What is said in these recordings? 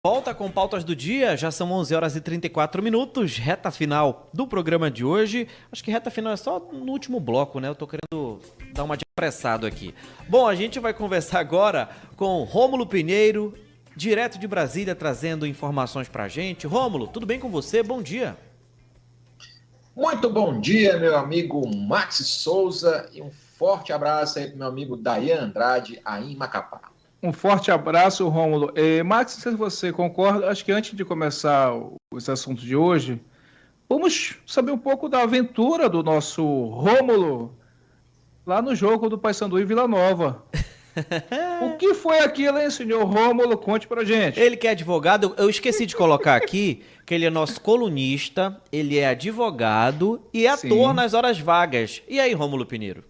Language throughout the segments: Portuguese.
Volta com pautas do dia, já são 11 horas e 34 minutos, reta final do programa de hoje. Acho que reta final é só no último bloco, né? Eu tô querendo dar uma de apressado aqui. Bom, a gente vai conversar agora com Rômulo Pinheiro, direto de Brasília, trazendo informações pra gente. Rômulo, tudo bem com você? Bom dia. Muito bom dia, meu amigo Max Souza, e um forte abraço aí pro meu amigo Dayan Andrade, aí em Macapá. Um forte abraço, Rômulo. Max, não sei se você concorda, acho que antes de começar esse assunto de hoje, vamos saber um pouco da aventura do nosso Rômulo lá no jogo do Paysandu em Vila Nova. O que foi aquilo, hein, senhor Rômulo? Conte pra gente. Ele que é advogado, eu esqueci de colocar aqui que ele é nosso colunista, ele é advogado e é ator nas horas vagas. E aí, Rômulo Pinheiro?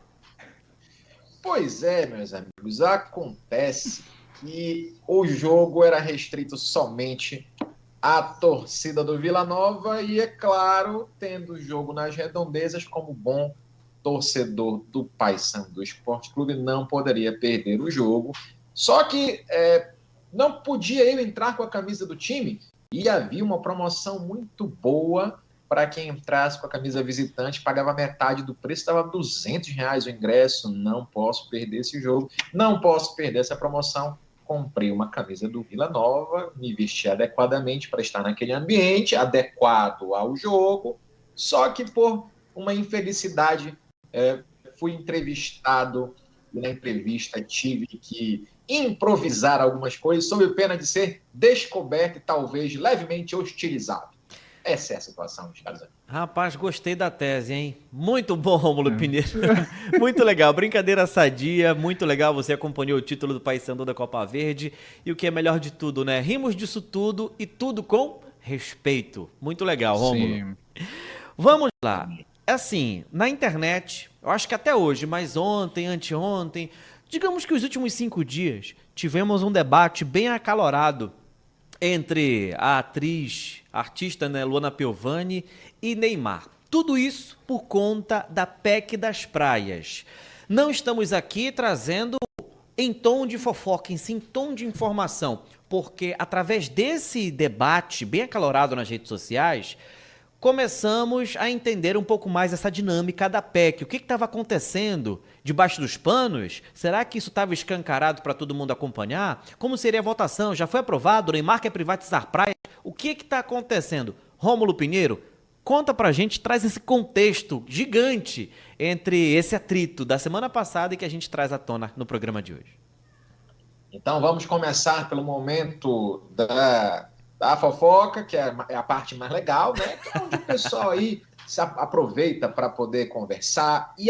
Pois é, meus amigos, acontece que o jogo era restrito somente à torcida do Vila Nova e, é claro, tendo o jogo nas redondezas, como bom torcedor do Paysandu Esporte Clube, não poderia perder o jogo. Só que não podia eu entrar com a camisa do time e havia uma promoção muito boa para quem entrasse com a camisa visitante, pagava metade do preço, estava R$200 o ingresso. Não posso perder esse jogo, não posso perder essa promoção. Comprei uma camisa do Vila Nova, me vesti adequadamente para estar naquele ambiente, adequado ao jogo, só que por uma infelicidade, fui entrevistado e na entrevista tive que improvisar algumas coisas, sob pena de ser descoberto e talvez levemente hostilizado. Essa é a situação, meus caros amigos. Rapaz, gostei da tese, hein? Muito bom, Rômulo Pinheiro. Muito legal, brincadeira sadia, muito legal. Você acompanhou o título do Paysandu da Copa Verde. E o que é melhor de tudo, né? Rimos disso tudo e tudo com respeito. Muito legal, Rômulo. Sim. Vamos lá. Assim, na internet, eu acho que até hoje, mas ontem, anteontem, digamos que os últimos 5 dias, tivemos um debate bem acalorado entre a artista, né, Luana Piovani e Neymar. Tudo isso por conta da PEC das praias. Não estamos aqui trazendo em tom de fofoca, em tom de informação, porque através desse debate bem acalorado nas redes sociais, começamos a entender um pouco mais essa dinâmica da PEC. O que estava acontecendo debaixo dos panos? Será que isso estava escancarado para todo mundo acompanhar? Como seria a votação? Já foi aprovado? O Neymar quer privatizar praias? O que está acontecendo? Rômulo Pinheiro, conta pra gente, traz esse contexto gigante entre esse atrito da semana passada e que a gente traz à tona no programa de hoje. Então vamos começar pelo momento da fofoca, que é a parte mais legal, né? Que é onde o pessoal aí se aproveita para poder conversar. E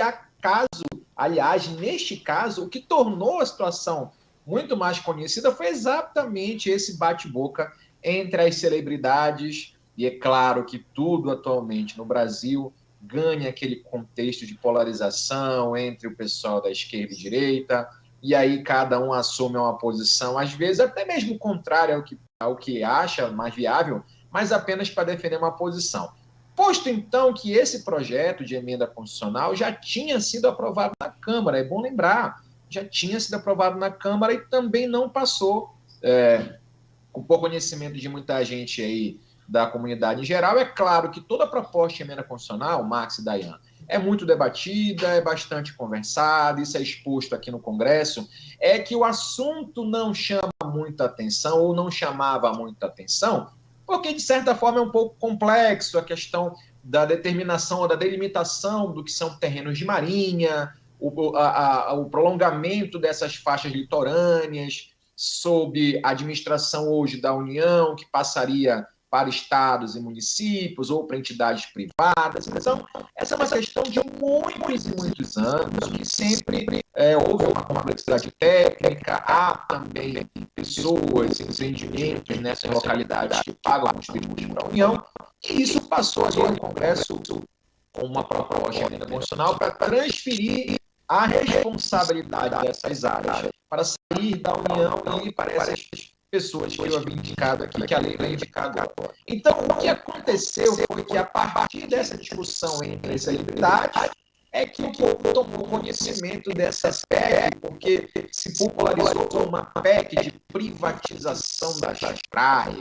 aliás, neste caso, o que tornou a situação muito mais conhecida foi exatamente esse bate-boca entre as celebridades. E é claro que tudo atualmente no Brasil ganha aquele contexto de polarização entre o pessoal da esquerda e direita, e aí cada um assume uma posição, às vezes até mesmo contrária ao que acha mais viável, mas apenas para defender uma posição. Posto então que esse projeto de emenda constitucional já tinha sido aprovado na Câmara, é bom lembrar, já tinha sido aprovado na Câmara e também não passou, por conhecimento de muita gente aí da comunidade em geral. É claro que toda proposta de emenda constitucional, Max e Dayan, é muito debatida, é bastante conversada, isso é exposto aqui no Congresso, é que o assunto não chama muita atenção ou não chamava muita atenção, porque, de certa forma, é um pouco complexo a questão da determinação ou da delimitação do que são terrenos de marinha, o prolongamento dessas faixas litorâneas sob a administração hoje da União, que passaria para estados e municípios ou para entidades privadas. Então, essa é uma questão de muitos e muitos anos, que sempre houve uma complexidade técnica, há também pessoas, empreendimentos nessas localidades que pagam os tributos para a União, e isso passou agora no Congresso com uma proposta de emenda constitucional para transferir a responsabilidade dessas áreas para sair da União e para essas pessoas que eu havia indicado aqui, que a lei vai indicar agora. Então, o que aconteceu foi que, a partir dessa discussão entre as celebridades, é que o povo tomou conhecimento dessa PEC, porque se popularizou uma PEC de privatização das praias.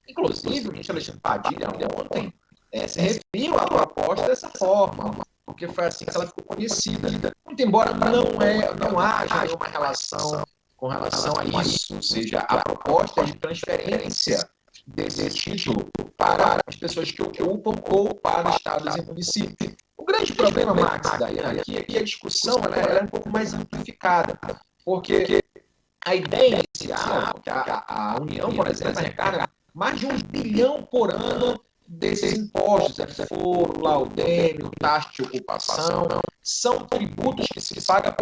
Inclusive, o ministro Alexandre Padilha ontem se referiu à proposta dessa forma, porque foi assim que ela ficou conhecida. Muito embora não haja nenhuma relação com relação a isso, ou seja, a proposta de transferência desse título para as pessoas que ocupam ou para estados e municípios. O grande problema, Max, Daiane, aqui é que a discussão ela é um pouco mais amplificada, porque a ideia inicial, que a União, por exemplo, recarga mais de 1 bilhão por ano desses impostos, foro, laudêmio, taxa de ocupação, são tributos que se pagam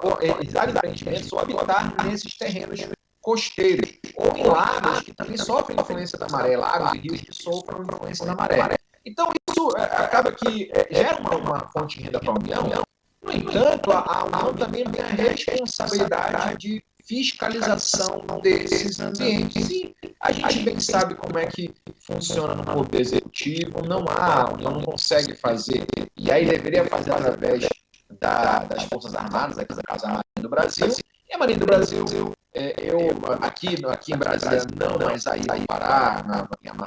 por realizar empreendimentos ou habitar nesses terrenos costeiros, ou em lagos que também sofrem influência da maré, lagos e rios que sofrem influência da maré. Então, isso acaba que gera uma fonte de renda para a União. No entanto, a União também tem a responsabilidade de fiscalização desses ambientes. E a gente bem sabe como é que funciona no poder executivo, a União não consegue fazer, e aí deveria fazer através das Forças Armadas, aqui no caso a Marinha do Brasil, e a Marinha do Brasil, aqui em Brasília não, mas aí no Pará,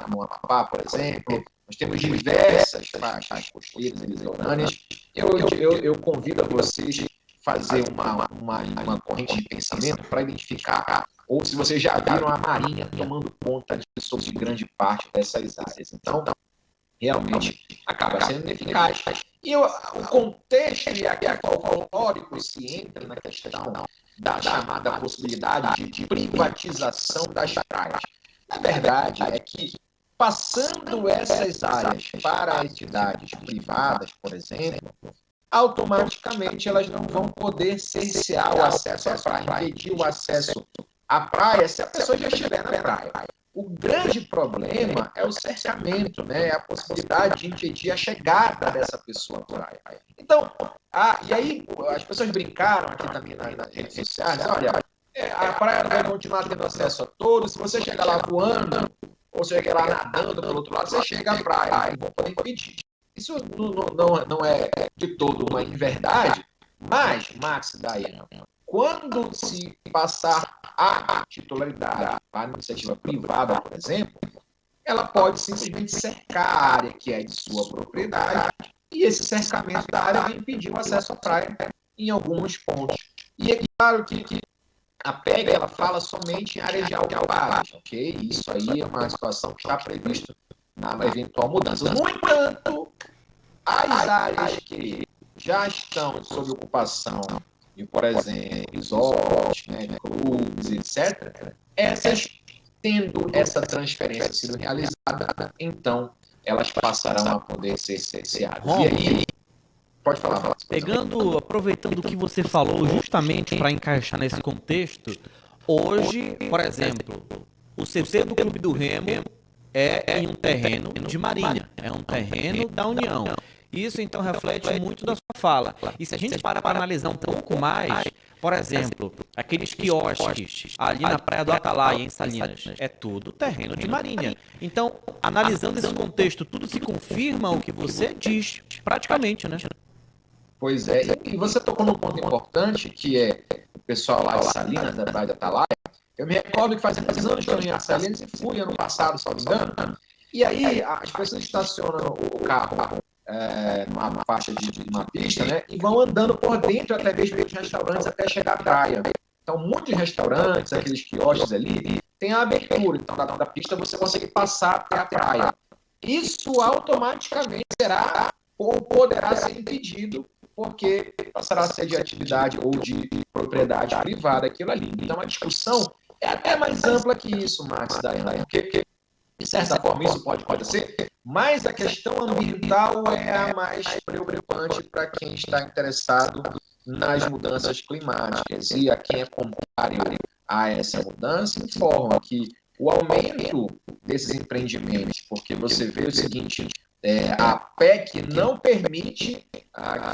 no Amapá, por exemplo, nós temos diversas faixas costeiras e litorâneas. Eu convido a vocês a fazer uma corrente de pensamento para identificar, ou se vocês já viram a Marinha tomando conta sobre grande parte dessas áreas. Então, realmente, acaba sendo ineficaz. E o contexto folclórico se entra na questão da chamada possibilidade de privatização das praias. A verdade é que, passando essas áreas para entidades privadas, por exemplo, automaticamente elas não vão poder cercear o acesso à praia, impedir o acesso à praia se a pessoa já estiver na praia. O grande problema é o cerceamento, né? É a possibilidade de impedir a chegada dessa pessoa à praia. Então, e aí as pessoas brincaram aqui também nas redes sociais, olha, a praia não vai continuar tendo acesso a todos, se você chegar lá voando, ou você chegar lá nadando pelo outro lado, você chega à praia, não vão poder impedir. Isso não é de todo uma inverdade, mas, Max, Daiane, quando se passar a titularidade para a iniciativa privada, por exemplo, ela pode simplesmente cercar a área que é de sua propriedade, e esse cercamento da área vai impedir o acesso à praia em alguns pontos. E é claro que a PEC ela fala somente em áreas de ocupadas, ok? Isso aí é uma situação que está prevista na eventual mudança. No entanto, as áreas que já estão sob ocupação, e, por exemplo, resorts, clubes, etc., essas, tendo essa transferência sido realizada, então elas passarão a poder ser cerceadas. E aí, pode falar. Aproveitando o que você falou, justamente para encaixar nesse contexto, hoje, por exemplo, o CT do Clube do Remo é em um terreno de Marinha, é um terreno da União. Isso, então, reflete muito da sua fala. E se a gente para analisar um pouco mais, por exemplo, aqueles quiosques ali na Praia do Atalaia, em Salinas, é tudo terreno de Marinha. Então, analisando esse contexto, tudo se confirma o que você diz, praticamente, né? Pois é, e você tocou num ponto importante, que é o pessoal lá de Salinas, da Praia do Atalaia. Eu me recordo que faz 10 anos que eu ia a Salinas e fui ano passado, se não me engano. E aí, as pessoas estacionam o carro numa faixa de uma pista, né, e vão andando por dentro até mesmo dos restaurantes até chegar à praia. Então, muitos restaurantes, aqueles quiosques ali, tem a abertura. Então, da pista você consegue passar até a praia. Isso automaticamente será ou poderá ser impedido, porque passará a ser de atividade ou de propriedade privada aquilo ali. Então, a discussão é até mais ampla que isso, Max, porque de certa forma isso pode ser, mas a questão ambiental é a mais preocupante para quem está interessado nas mudanças climáticas. E a quem é contrário a essa mudança informa que o aumento desses empreendimentos, porque você vê o seguinte, a PEC não permite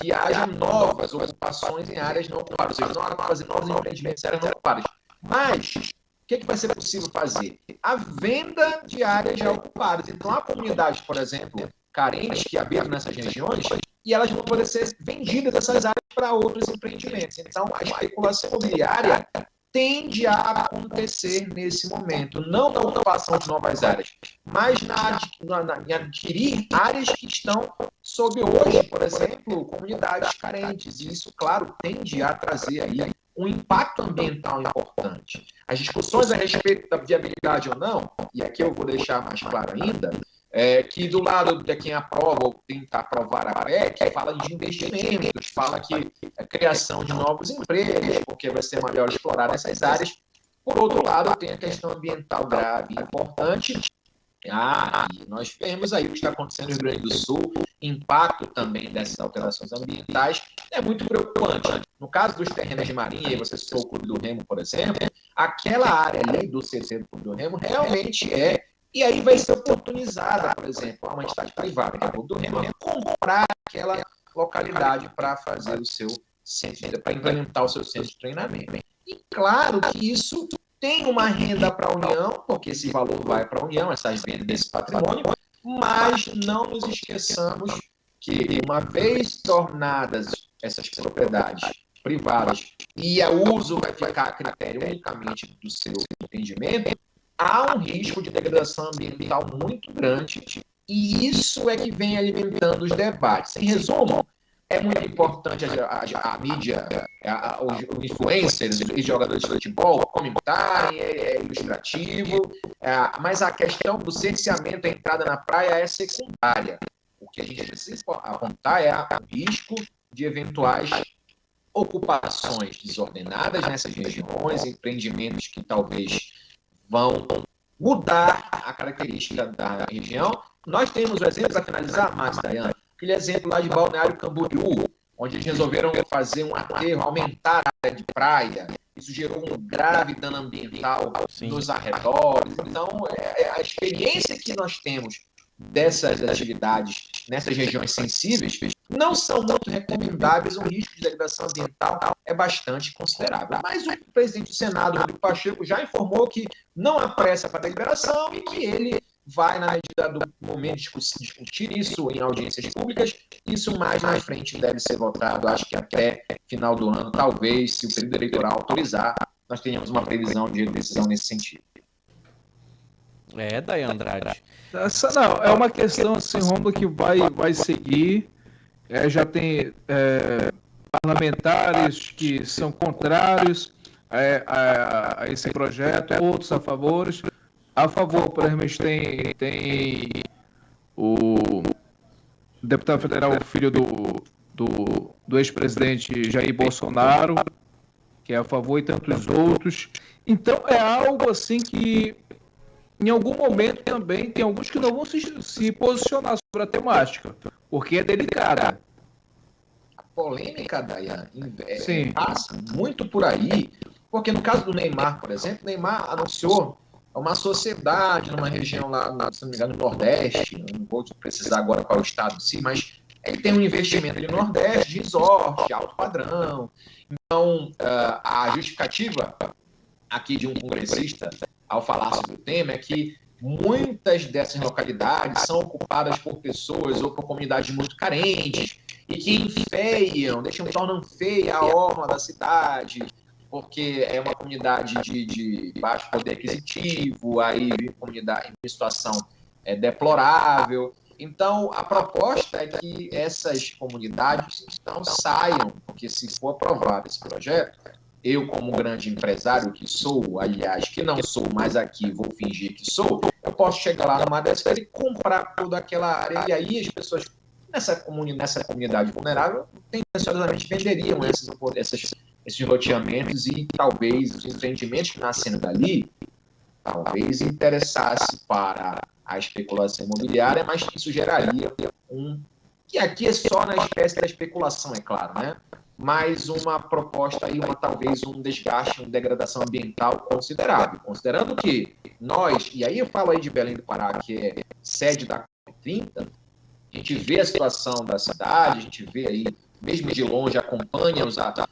que haja novas ocupações em áreas não ocupadas, ou seja, não há para fazer novos empreendimentos em áreas não ocupadas. Mas o que vai ser possível fazer? A venda de áreas já ocupadas. Então, há comunidades, por exemplo, carentes que habitam nessas regiões, e elas vão poder ser vendidas, essas áreas, para outros empreendimentos. Então, a especulação imobiliária tende a acontecer nesse momento, não na ocupação de novas áreas, mas em adquirir áreas que estão sob hoje, por exemplo, comunidades carentes. E isso, claro, tende a trazer aí um impacto ambiental importante. As discussões a respeito da viabilidade ou não, e aqui eu vou deixar mais claro ainda, que do lado de quem aprova ou tenta aprovar a PEC, fala de investimentos, fala que a criação de novos empregos, porque vai ser melhor explorar essas áreas. Por outro lado, tem a questão ambiental grave e importante. E nós vemos aí o que está acontecendo no Rio Grande do Sul, impacto também dessas alterações ambientais, é muito preocupante. No caso dos terrenos de marinha, você citou o Clube do Remo, por exemplo, aquela área ali do CT do Clube do Remo realmente e aí vai ser oportunizada, por exemplo, a uma entidade privada, que é o Clube do Remo, comprar aquela localidade para fazer o seu centro, para implementar o seu centro de treinamento. E claro que isso tem uma renda para a União, porque esse valor vai para a União, essas vendas desse patrimônio, mas não nos esqueçamos que, uma vez tornadas essas propriedades privadas e o uso vai ficar a critério unicamente do seu entendimento, há um risco de degradação ambiental muito grande, e isso é que vem alimentando os debates. Em resumo, é muito importante a mídia, os influencers, os jogadores de futebol comentarem, é ilustrativo, mas a questão do cerceamento, a entrada na praia é secundária. O que a gente precisa apontar é o risco de eventuais ocupações desordenadas nessas regiões, empreendimentos que talvez vão mudar a característica da região. Nós temos o exemplo, para finalizar, Max, Dayane, aquele exemplo lá de Balneário Camboriú, onde eles resolveram fazer um aterro, aumentar a área de praia. Isso gerou um grave dano ambiental nos arredores. Então, a experiência que nós temos dessas atividades nessas regiões sensíveis não são muito recomendáveis, o risco de degradação ambiental é bastante considerável. Mas o presidente do Senado, Rodrigo Pacheco, já informou que não há pressa para a deliberação e que ele vai, na medida do momento, discutir isso em audiências públicas. Isso mais na frente deve ser votado, acho que até final do ano, talvez, se o período eleitoral autorizar, nós tenhamos uma previsão de decisão nesse sentido. Daí, Andrade. Não, é uma questão, assim, Rômulo, que vai seguir. Já tem parlamentares que são contrários a esse projeto, outros a favor. A favor, por exemplo, tem o deputado federal, filho do ex-presidente Jair Bolsonaro, que é a favor, e tantos outros. Então, é algo assim que, em algum momento, também tem alguns que não vão se posicionar sobre a temática, porque é delicada. A polêmica, Dayane, passa muito por aí, porque no caso do Neymar, por exemplo, o Neymar anunciou uma sociedade numa região lá, se não me engano, no Nordeste, não vou precisar agora qual é o estado em si, mas ele tem um investimento ali no Nordeste, de resort, de alto padrão. Então, a justificativa aqui de um congressista, ao falar sobre o tema, é que muitas dessas localidades são ocupadas por pessoas ou por comunidades muito carentes e que enfeiam, tornam feia a orla da cidade, porque é uma comunidade de baixo poder aquisitivo, aí comunidade em situação deplorável. Então, a proposta é que essas comunidades saiam, porque se for aprovado esse projeto, eu, como grande empresário que sou, aliás, que não sou, mas aqui vou fingir que sou, eu posso chegar lá numa dessas e comprar toda aquela área, e aí as pessoas nessa comunidade vulnerável tendenciosamente venderiam esses loteamentos e talvez os empreendimentos que nascendo dali talvez interessasse para a especulação imobiliária, mas isso geraria que aqui é só na espécie da especulação, é claro, né? Mas uma proposta aí, talvez um desgaste, uma degradação ambiental considerável, considerando que nós, e aí eu falo aí de Belém do Pará, que é sede da COP30, a gente vê a situação da cidade, a gente vê aí, mesmo de longe, acompanha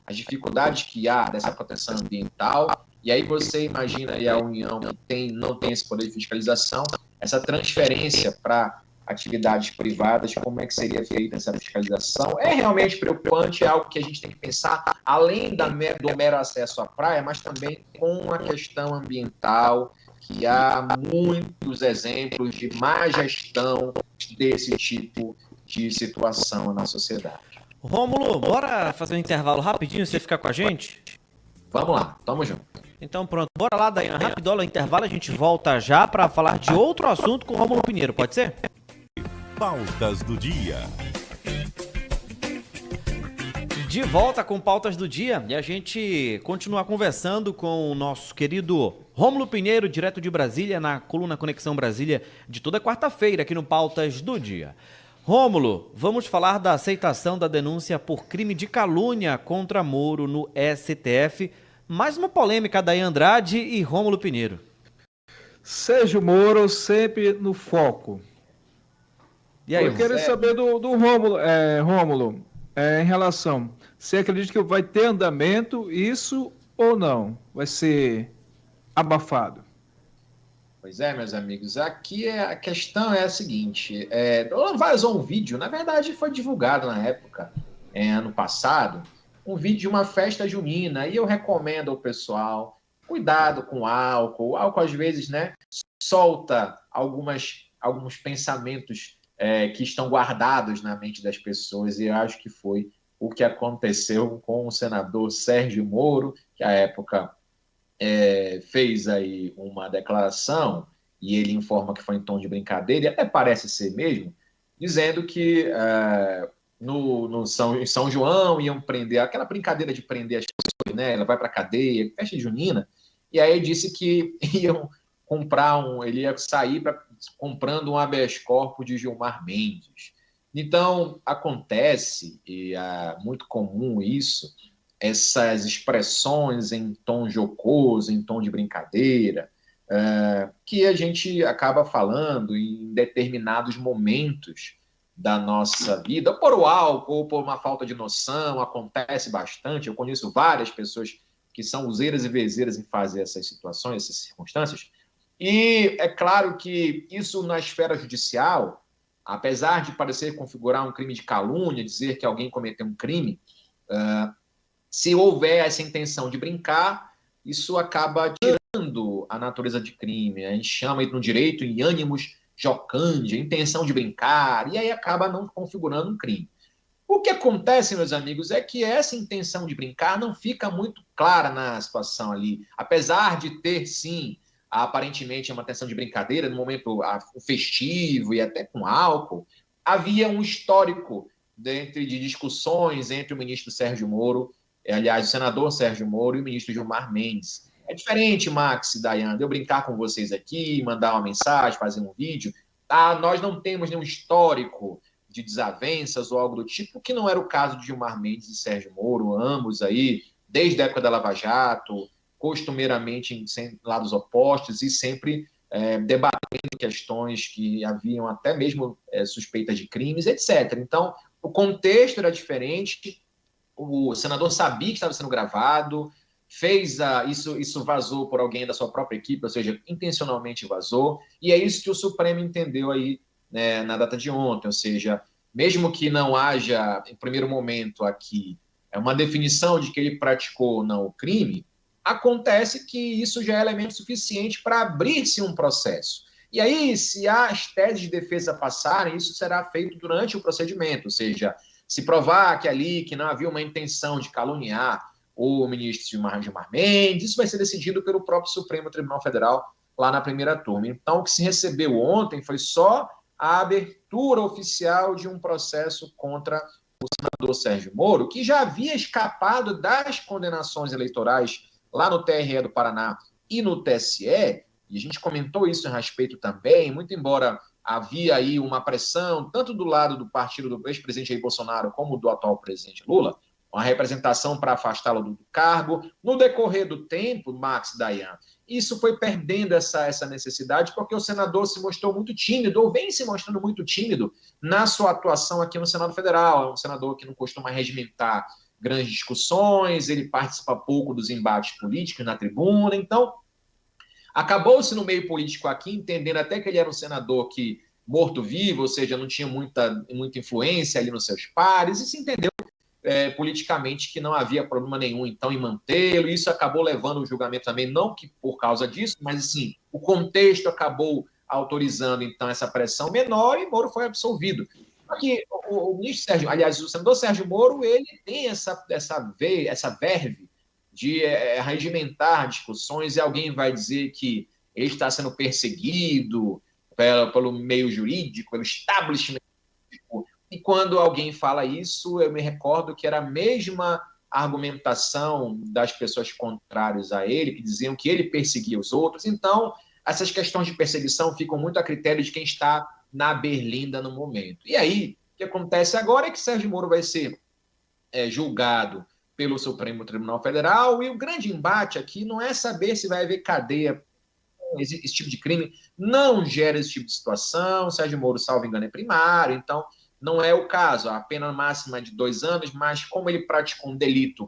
as dificuldades que há dessa proteção ambiental, e aí você imagina aí a União que não tem esse poder de fiscalização, essa transferência para atividades privadas, como é que seria feita essa fiscalização. É realmente preocupante, é algo que a gente tem que pensar, além do mero acesso à praia, mas também com a questão ambiental, que há muitos exemplos de má gestão desse tipo de situação na sociedade. Rômulo, bora fazer um intervalo rapidinho, você ficar com a gente? Vamos lá, tamo junto. Então pronto, bora lá, Dayan, rapidola, intervalo, a gente volta já para falar de outro assunto com o Rômulo Pinheiro, pode ser? Pautas do dia. De volta com Pautas do Dia, e a gente continua conversando com o nosso querido Rômulo Pinheiro, direto de Brasília, na coluna Conexão Brasília, de toda quarta-feira, aqui no Pautas do Dia. Rômulo, vamos falar da aceitação da denúncia por crime de calúnia contra Moro no STF. Mais uma polêmica da Andrade e Rômulo Pinheiro. Sérgio Moro sempre no foco. E aí, eu quero saber do Rômulo, Rômulo, em relação, você acredita que vai ter andamento isso ou não? Vai ser abafado? Pois é, meus amigos, aqui a questão é a seguinte, vazou um vídeo, na verdade foi divulgado na época, ano passado, um vídeo de uma festa junina, e eu recomendo ao pessoal, cuidado com o álcool às vezes, né, solta alguns pensamentos que estão guardados na mente das pessoas, e eu acho que foi o que aconteceu com o senador Sérgio Moro, que à época fez aí uma declaração, e ele informa que foi em tom de brincadeira, e até parece ser mesmo, dizendo que em São João iam prender, aquela brincadeira de prender as pessoas, né? Ela vai para a cadeia, festa junina, e aí ele disse que iam ele ia sair comprando um habeas corpus de Gilmar Mendes. Então, acontece, e é muito comum isso, essas expressões em tom jocoso, em tom de brincadeira, que a gente acaba falando em determinados momentos da nossa vida, por o álcool, ou por uma falta de noção, acontece bastante. Eu conheço várias pessoas que são useiras e vezeiras em fazer essas situações, essas circunstâncias, e é claro que isso na esfera judicial, apesar de parecer configurar um crime de calúnia, dizer que alguém cometeu um crime, se houver essa intenção de brincar, isso acaba tirando a natureza de crime. A gente chama no direito em ânimos jocandi, intenção de brincar, e aí acaba não configurando um crime. O que acontece, meus amigos, é que essa intenção de brincar não fica muito clara na situação ali. Apesar de ter, sim, aparentemente uma intenção de brincadeira, no momento festivo e até com álcool, havia um histórico de discussões entre o ministro Sérgio Moro, aliás, o senador Sérgio Moro e o ministro Gilmar Mendes. É diferente, Max e Dayan, de eu brincar com vocês aqui, mandar uma mensagem, fazer um vídeo. Nós não temos nenhum histórico de desavenças ou algo do tipo, que não era o caso de Gilmar Mendes e Sérgio Moro, ambos aí, desde a época da Lava Jato, costumeiramente em lados opostos e sempre debatendo questões que haviam até mesmo suspeitas de crimes, etc. Então, o contexto era diferente, o senador sabia que estava sendo gravado, isso vazou por alguém da sua própria equipe, ou seja, intencionalmente vazou, e é isso que o Supremo entendeu aí, né, na data de ontem, ou seja, mesmo que não haja, em primeiro momento aqui, uma definição de que ele praticou ou não o crime, acontece que isso já é elemento suficiente para abrir-se um processo. E aí, se as teses de defesa passarem, isso será feito durante o procedimento, ou seja, se provar que não havia uma intenção de caluniar o ministro Gilmar Mendes, isso vai ser decidido pelo próprio Supremo Tribunal Federal lá na primeira turma. Então, o que se recebeu ontem foi só a abertura oficial de um processo contra o senador Sérgio Moro, que já havia escapado das condenações eleitorais lá no TRE do Paraná e no TSE, e a gente comentou isso a respeito também, muito embora havia aí uma pressão, tanto do lado do partido do ex-presidente Jair Bolsonaro, como do atual presidente Lula, uma representação para afastá-lo do cargo. No decorrer do tempo, Max, Dayan, isso foi perdendo essa necessidade, porque o senador se mostrou muito tímido, ou vem se mostrando muito tímido, na sua atuação aqui no Senado Federal. É um senador que não costuma regimentar grandes discussões, ele participa pouco dos embates políticos na tribuna, então acabou-se no meio político aqui, entendendo até que ele era um senador que morto-vivo, ou seja, não tinha muita influência ali nos seus pares, e se entendeu politicamente que não havia problema nenhum, então, em mantê-lo. Isso acabou levando o julgamento também, não que por causa disso, mas, assim, o contexto acabou autorizando, então, essa pressão menor e Moro foi absolvido. Porque o ministro Sérgio, aliás, o senador Sérgio Moro, ele tem essa verve de regimentar discussões, e alguém vai dizer que ele está sendo perseguido pelo meio jurídico, pelo establishment. E quando alguém fala isso, eu me recordo que era a mesma argumentação das pessoas contrárias a ele, que diziam que ele perseguia os outros. Então, essas questões de perseguição ficam muito a critério de quem está na berlinda no momento. E aí, o que acontece agora é que Sérgio Moro vai ser julgado pelo Supremo Tribunal Federal, e o grande embate aqui não é saber se vai haver cadeia. Esse tipo de crime não gera esse tipo de situação. Sérgio Moro, salvo engano, é primário, então não é o caso. A pena máxima é de 2 anos, mas como ele praticou um delito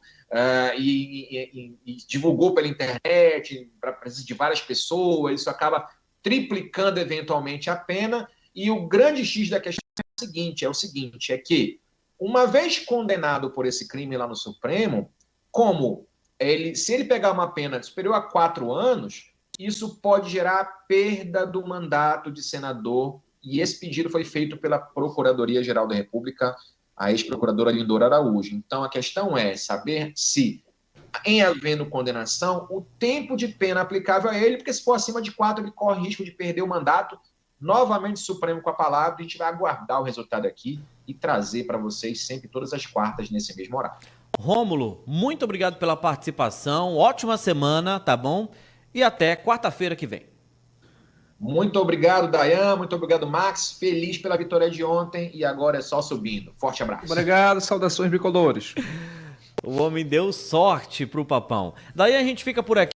e divulgou pela internet para a presença de várias pessoas, isso acaba triplicando eventualmente a pena. E o grande X da questão é o seguinte, é que, uma vez condenado por esse crime lá no Supremo, se ele pegar uma pena superior a 4 anos, isso pode gerar perda do mandato de senador, e esse pedido foi feito pela Procuradoria-Geral da República, a ex-procuradora Lindora Araújo. Então, a questão é saber se, em havendo condenação, o tempo de pena aplicável a ele, porque se for acima de 4, ele corre risco de perder o mandato. Novamente, o Supremo com a palavra, a gente vai aguardar o resultado aqui e trazer para vocês sempre, todas as quartas, nesse mesmo horário. Rômulo, muito obrigado pela participação, ótima semana, tá bom? E até quarta-feira que vem. Muito obrigado, Dayan, muito obrigado, Max, feliz pela vitória de ontem e agora é só subindo. Forte abraço. Obrigado, saudações bicolores. O homem deu sorte pro Papão. Daí a gente fica por aqui.